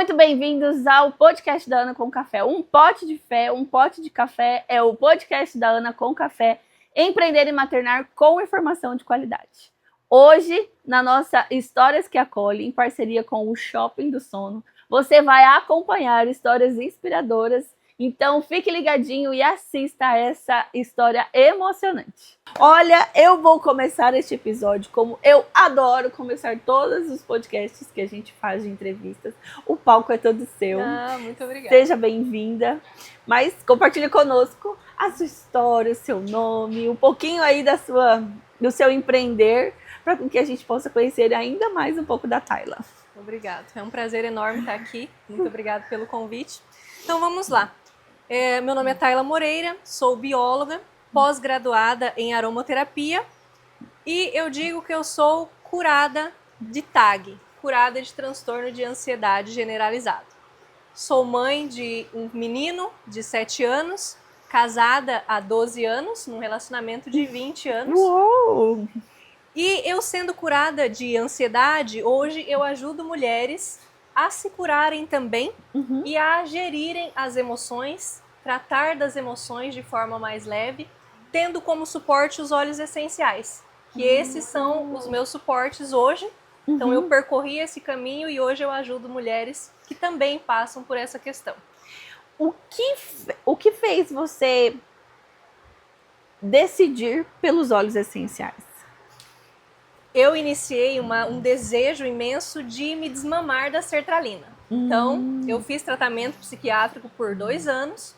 muito bem-vindos ao podcast da Ana com Café. Um pote de fé, um pote de café é o podcast da Ana com Café. Empreender e maternar com informação de qualidade. Hoje, na nossa Histórias que Acolhem, em parceria com o Shopping do Sono, você vai acompanhar histórias inspiradoras. Então, fique ligadinho e assista essa história emocionante. Olha, eu vou começar este episódio como eu adoro começar todos os podcasts que a gente faz de entrevistas. O palco é todo seu. Muito obrigada. Seja bem-vinda. Mas compartilhe conosco a sua história, o seu nome, um pouquinho aí do seu empreender, para que a gente possa conhecer ainda mais um pouco da Tayla. Obrigada. É um prazer enorme estar aqui. Muito obrigada pelo convite. Então vamos lá. Meu nome é Tayla Moreira, sou bióloga, pós-graduada em aromaterapia e eu digo que eu sou curada de TAG, curada de transtorno de ansiedade generalizado. Sou mãe de um menino de 7 anos, casada há 12 anos, num relacionamento de 20 anos. Uou! E eu sendo curada de ansiedade, hoje eu ajudo mulheres a se curarem também e a gerirem as emoções, tratar das emoções de forma mais leve, tendo como suporte os óleos essenciais, que esses são os meus suportes hoje. Então eu percorri esse caminho e hoje eu ajudo mulheres que também passam por essa questão. O que fez você decidir pelos óleos essenciais? Eu iniciei um desejo imenso de me desmamar da sertralina. Então, eu fiz tratamento psiquiátrico por 2 anos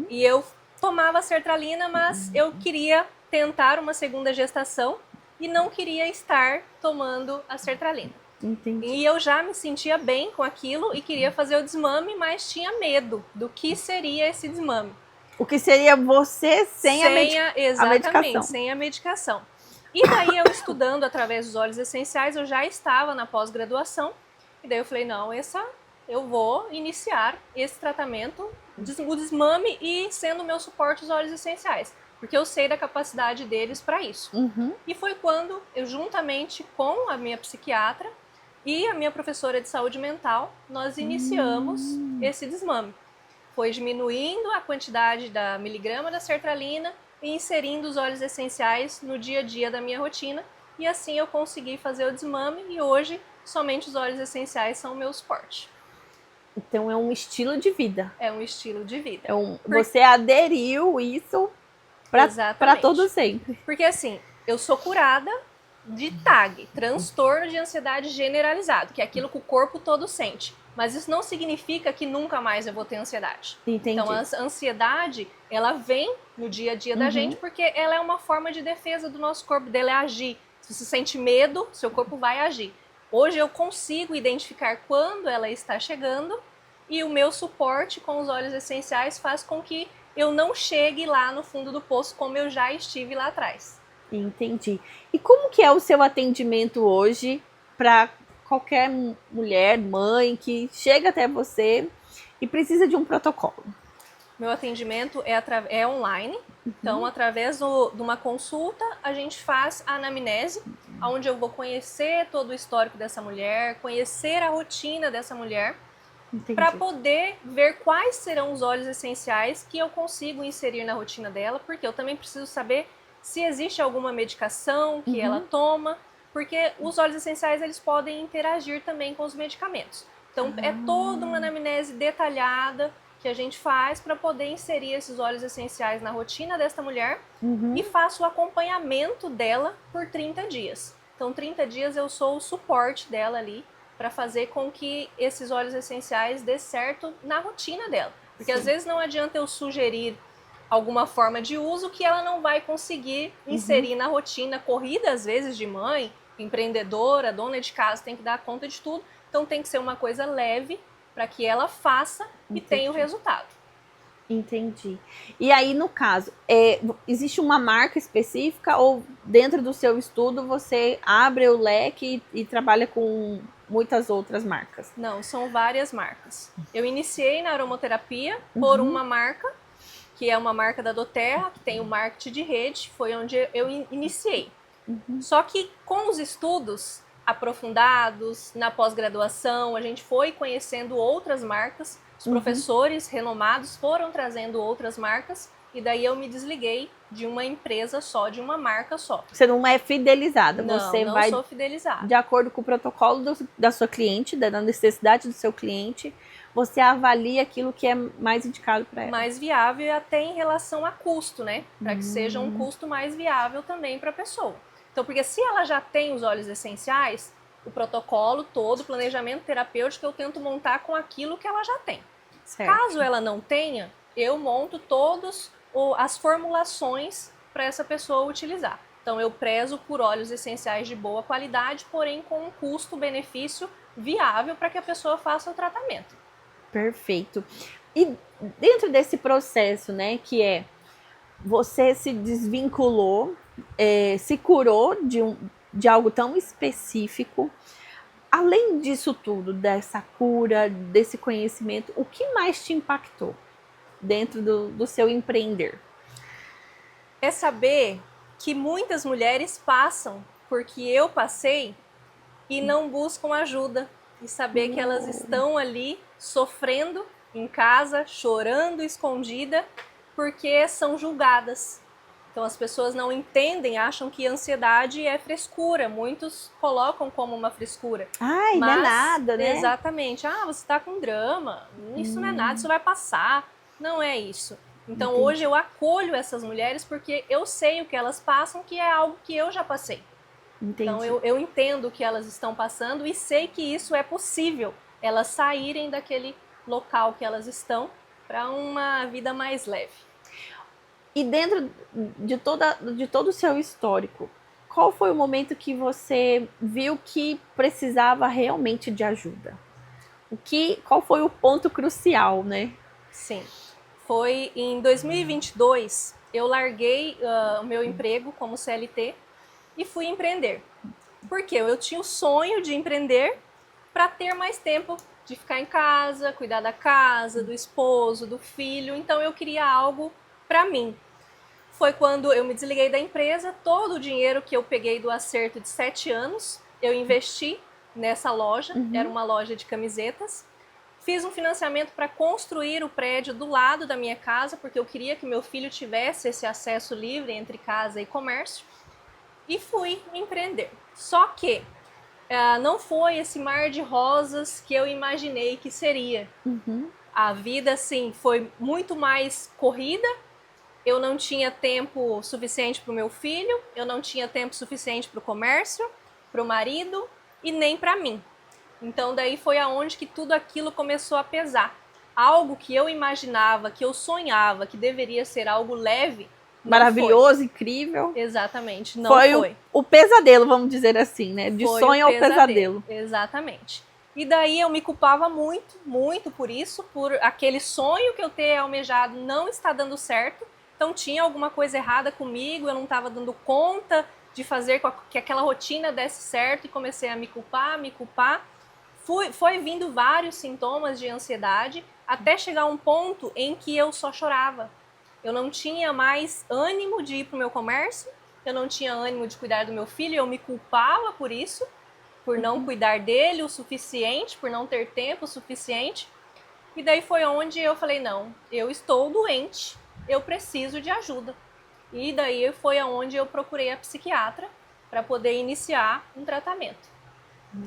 e eu tomava sertralina, mas eu queria tentar uma segunda gestação e não queria estar tomando a sertralina. Entendi. E eu já me sentia bem com aquilo e queria fazer o desmame, mas tinha medo do que seria esse desmame. O que seria você sem a medicação? Sem a medicação. E daí eu estudando através dos óleos essenciais, eu já estava na pós-graduação, e daí eu falei, não, eu vou iniciar esse tratamento, o desmame e sendo meu suporte os óleos essenciais, porque eu sei da capacidade deles para isso. E foi quando eu, juntamente com a minha psiquiatra e a minha professora de saúde mental, nós iniciamos esse desmame. Foi diminuindo a quantidade da miligrama da sertralina e inserindo os óleos essenciais no dia a dia da minha rotina, e assim eu consegui fazer o desmame e hoje somente os óleos essenciais são o meu suporte. Então é um estilo de vida. É um estilo de vida. Você aderiu isso para todo sempre. Porque assim, eu sou curada de TAG, transtorno de ansiedade generalizado, que é aquilo que o corpo todo sente. Mas isso não significa que nunca mais eu vou ter ansiedade. Entendi. Então a ansiedade, ela vem no dia a dia da gente porque ela é uma forma de defesa do nosso corpo, dela é agir. Se você sente medo, seu corpo vai agir. Hoje eu consigo identificar quando ela está chegando e o meu suporte com os óleos essenciais faz com que eu não chegue lá no fundo do poço como eu já estive lá atrás. Entendi. E como que é o seu atendimento hoje para qualquer mulher, mãe que chega até você e precisa de um protocolo? Meu atendimento é online, então através de uma consulta a gente faz a anamnese, onde eu vou conhecer todo o histórico dessa mulher, conhecer a rotina dessa mulher, para poder ver quais serão os óleos essenciais que eu consigo inserir na rotina dela, porque eu também preciso saber se existe alguma medicação que ela toma, porque os óleos essenciais eles podem interagir também com os medicamentos. Então é toda uma anamnese detalhada que a gente faz para poder inserir esses óleos essenciais na rotina desta mulher e faço o acompanhamento dela por 30 dias. Então 30 dias eu sou o suporte dela ali para fazer com que esses óleos essenciais dê certo na rotina dela. Porque às vezes não adianta eu sugerir alguma forma de uso que ela não vai conseguir inserir na rotina, corrida às vezes de mãe, empreendedora, dona de casa, tem que dar conta de tudo. Então tem que ser uma coisa leve para que ela faça e tenha o resultado. Entendi. E aí, no caso, existe uma marca específica ou dentro do seu estudo você abre o leque e trabalha com muitas outras marcas? Não, são várias marcas. Eu iniciei na aromaterapia por uma marca, que é uma marca da doTERRA, que tem o marketing de rede, foi onde eu iniciei. Só que com os estudos, aprofundados, na pós-graduação, a gente foi conhecendo outras marcas, os professores renomados foram trazendo outras marcas, e daí eu me desliguei de uma empresa só, de uma marca só. Você não é fidelizada, Não, você não vai sou fidelizada. de acordo com o protocolo da sua cliente, da necessidade do seu cliente, você avalia aquilo que é mais indicado para ela. Mais viável, e até em relação a custo, né? Para que seja um custo mais viável também para a pessoa. Então, porque se ela já tem os óleos essenciais, o protocolo todo, o planejamento terapêutico, eu tento montar com aquilo que ela já tem. Certo. Caso ela não tenha, eu monto todas as formulações para essa pessoa utilizar. Então, eu prezo por óleos essenciais de boa qualidade, porém com um custo-benefício viável para que a pessoa faça o tratamento. Perfeito. E dentro desse processo, né, que é você se desvinculou, se curou de algo tão específico, além disso tudo, dessa cura, desse conhecimento, o que mais te impactou dentro do seu empreender? É saber que muitas mulheres passam porque eu passei e não buscam ajuda. E saber que elas estão ali sofrendo em casa, chorando escondida, porque são julgadas. Então as pessoas não entendem, acham que ansiedade é frescura. Muitos colocam como uma frescura. Ai, não é nada, né? Exatamente. Ah, você está com drama, isso não é nada, isso vai passar. Não é isso. Então Entendi. hoje eu acolho essas mulheres porque eu sei o que elas passam, que é algo que eu já passei. Entendi. Então eu entendo o que elas estão passando e sei que isso é possível, elas saírem daquele local que elas estão para uma vida mais leve. E dentro de todo o seu histórico, qual foi o momento que você viu que precisava realmente de ajuda? Qual foi o ponto crucial, né? Sim, foi em 2022, eu larguei o meu emprego como CLT e fui empreender. Porque eu tinha o sonho de empreender para ter mais tempo de ficar em casa, cuidar da casa, do esposo, do filho. Então eu queria algo para mim. Foi quando eu me desliguei da empresa, todo o dinheiro que eu peguei do acerto de 7 anos, eu investi nessa loja, era uma loja de camisetas. Fiz um financiamento para construir o prédio do lado da minha casa, porque eu queria que meu filho tivesse esse acesso livre entre casa e comércio. E fui empreender. Só que não foi esse mar de rosas que eu imaginei que seria. A vida, assim, foi muito mais corrida. Eu não tinha tempo suficiente para o meu filho, eu não tinha tempo suficiente para o comércio, para o marido e nem para mim. Então daí foi aonde que tudo aquilo começou a pesar. Algo que eu imaginava, que eu sonhava, que deveria ser algo leve, maravilhoso, incrível. Exatamente, não foi. O pesadelo, vamos dizer assim, né? De foi sonho ao pesadelo. Exatamente. E daí eu me culpava muito, muito por isso, por aquele sonho que eu ter almejado não estar dando certo. Então tinha alguma coisa errada comigo, eu não estava dando conta de fazer que aquela rotina desse certo e comecei a me culpar. Foi vindo vários sintomas de ansiedade até chegar a um ponto em que eu só chorava. Eu não tinha mais ânimo de ir para o meu comércio, eu não tinha ânimo de cuidar do meu filho, eu me culpava por isso, por não cuidar dele o suficiente, por não ter tempo suficiente. E daí foi onde eu falei, não, eu estou doente, eu preciso de ajuda. E daí foi aonde eu procurei a psiquiatra para poder iniciar um tratamento.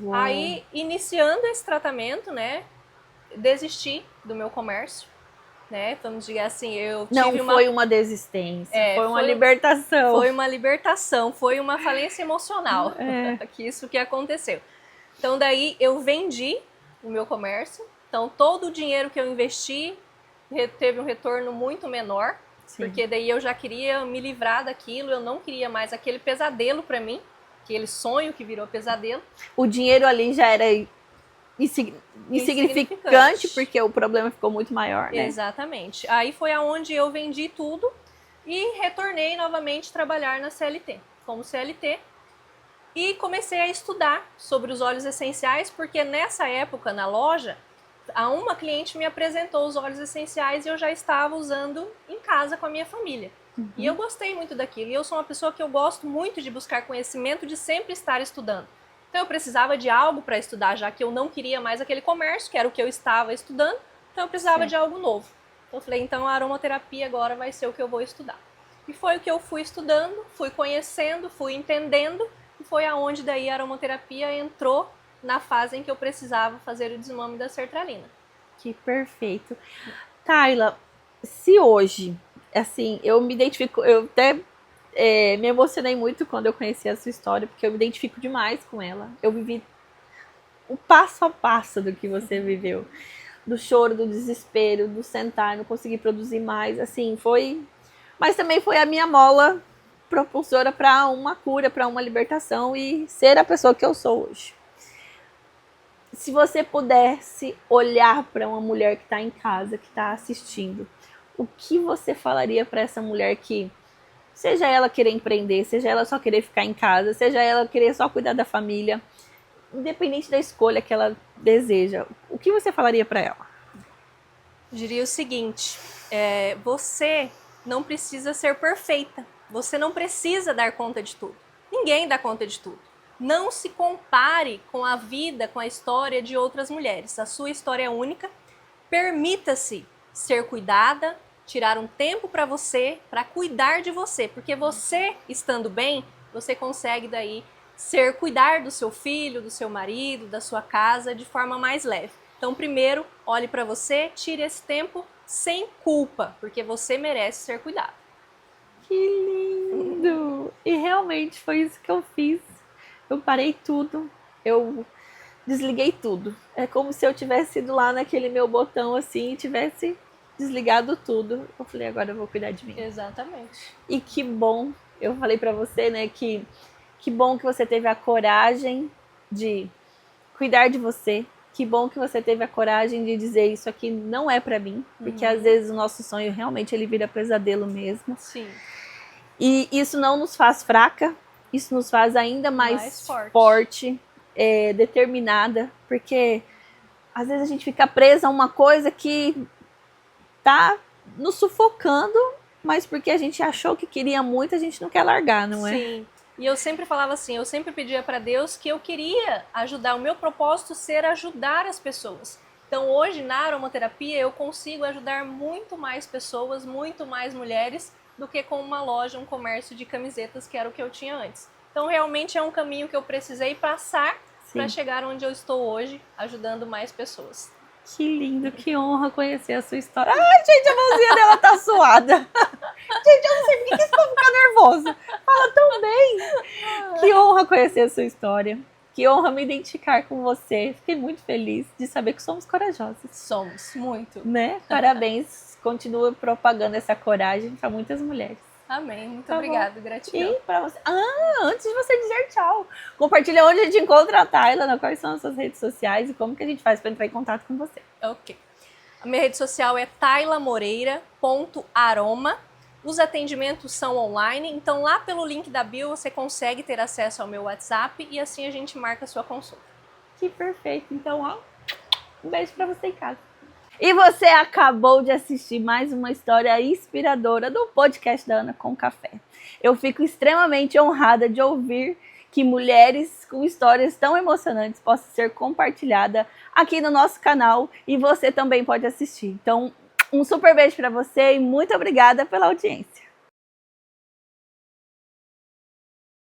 Uou. Aí, iniciando esse tratamento, né, desisti do meu comércio, né, vamos dizer assim, eu tive foi uma desistência, foi uma libertação. Foi uma libertação, foi uma falência emocional, que isso que aconteceu. Então daí eu vendi o meu comércio, então todo o dinheiro que eu investi teve um retorno muito menor, porque daí eu já queria me livrar daquilo, eu não queria mais aquele pesadelo para mim, aquele sonho que virou pesadelo. O dinheiro ali já era insignificante, porque o problema ficou muito maior, né? Exatamente. Aí foi aonde eu vendi tudo e retornei novamente trabalhar na CLT, como CLT. E comecei a estudar sobre os óleos essenciais, porque nessa época, na loja, uma cliente me apresentou os óleos essenciais e eu já estava usando em casa com a minha família. E eu gostei muito daquilo. E eu sou uma pessoa que eu gosto muito de buscar conhecimento, de sempre estar estudando. Então eu precisava de algo para estudar, já que eu não queria mais aquele comércio, que era o que eu estava estudando, então eu precisava de algo novo. Então eu falei, então a aromaterapia agora vai ser o que eu vou estudar. E foi o que eu fui estudando, fui conhecendo, fui entendendo, e foi aonde daí a aromaterapia entrou na fase em que eu precisava fazer o desmame da sertralina. Que perfeito. Tayla, se hoje, assim, eu me identifico, eu até me emocionei muito quando eu conheci a sua história, porque eu me identifico demais com ela. Eu vivi o passo a passo do que você viveu. Do choro, do desespero, do sentar, não conseguir produzir mais, assim, foi... Mas também foi a minha mola propulsora para uma cura, para uma libertação e ser a pessoa que eu sou hoje. Se você pudesse olhar para uma mulher que está em casa, que está assistindo, o que você falaria para essa mulher que, seja ela querer empreender, seja ela só querer ficar em casa, seja ela querer só cuidar da família, independente da escolha que ela deseja, o que você falaria para ela? Diria o seguinte, você não precisa ser perfeita, você não precisa dar conta de tudo, ninguém dá conta de tudo. Não se compare com a vida, com a história de outras mulheres, a sua história é única, permita-se ser cuidada, tirar um tempo para você, para cuidar de você, porque você estando bem, você consegue daí cuidar do seu filho, do seu marido, da sua casa de forma mais leve. Então, primeiro, olhe para você, tire esse tempo sem culpa, porque você merece ser cuidado. Que lindo! E realmente foi isso que eu fiz. Eu parei tudo, eu desliguei tudo. É como se eu tivesse ido lá naquele meu botão assim e tivesse desligado tudo. Eu falei, agora eu vou cuidar de mim. Exatamente. E que bom, eu falei pra você, né, que bom que você teve a coragem de cuidar de você. Que bom que você teve a coragem de dizer isso aqui não é pra mim, porque às vezes o nosso sonho realmente ele vira pesadelo mesmo. Sim. E isso não nos faz fraca, isso nos faz ainda mais forte, determinada, porque às vezes a gente fica presa a uma coisa que tá nos sufocando, mas porque a gente achou que queria muito, a gente não quer largar, não é? Sim. E eu sempre falava assim, eu sempre pedia para Deus que eu queria ajudar, o meu propósito ser ajudar as pessoas. Então hoje na aromaterapia eu consigo ajudar muito mais pessoas, muito mais mulheres, do que com uma loja, um comércio de camisetas, que era o que eu tinha antes. Então realmente é um caminho que eu precisei passar para chegar onde eu estou hoje, ajudando mais pessoas. Que lindo, que honra conhecer a sua história. Ai, gente, a mãozinha dela tá suada. Gente, eu não sei por que esse povo fica nervoso. Fala tão bem. Que honra conhecer a sua história. Que honra me identificar com você. Fiquei muito feliz de saber que somos corajosas. Somos, muito. Né? Parabéns. Continua propagando essa coragem para muitas mulheres. Amém. Muito obrigada. Gratidão. E para você. Antes de você dizer tchau, compartilha onde a gente encontra a Tayla, quais são as suas redes sociais e como que a gente faz para entrar em contato com você. Ok. A minha rede social é taylamoreira.aroma. Os atendimentos são online, então lá pelo link da bio você consegue ter acesso ao meu WhatsApp e assim a gente marca a sua consulta. Que perfeito. Então, ó, um beijo para você em casa. E você acabou de assistir mais uma história inspiradora do podcast da Ana com Café. Eu fico extremamente honrada de ouvir que mulheres com histórias tão emocionantes possam ser compartilhadas aqui no nosso canal e você também pode assistir. Então, um super beijo para você e muito obrigada pela audiência.